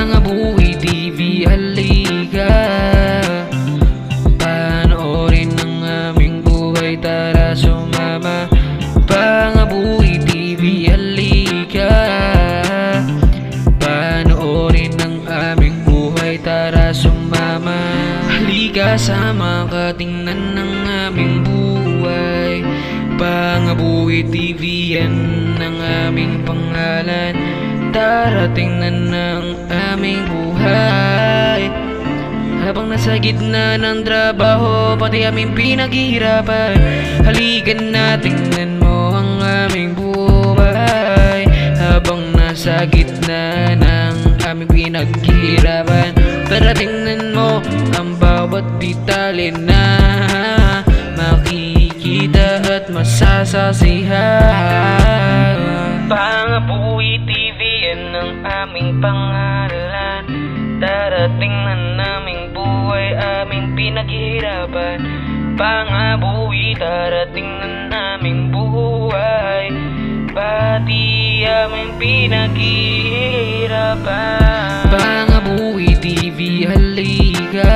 Pangabuhi TV, halika. Panoorin ang aming buhay, tara sumama. Pangabuhi TV, halika. Panoorin ang aming buhay, tara sumama. Halika, sama ka, tingnan ang aming buhay. Pangabuhi TV, yan ang aming pangalan. Tara, tingnan ang aming buhay. Habang nasa gitna ng trabaho, pati aming pinaghihirapan. Halika na, tingnan mo ang aming buhay. Habang nasa gitna ng aming pinaghihirapan, tara, tingnan mo ang bawat detalye na makikita at masasasihan. Pangabuhi TV, yan ang aming pangalan. Tara, tingnan naming buhay, aming pinaghihirapan. Pangabuhi, tara, tingnan naming buhay, pati aming pinaghihirapan. Pangabuhi TV, halika.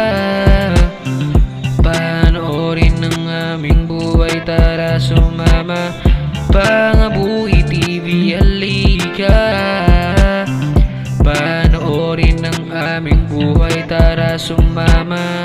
Panoorin ang aming buhay, tara sumama. Pangabuhi TV, halika. Panoorin ang aming buhay, tara sumama.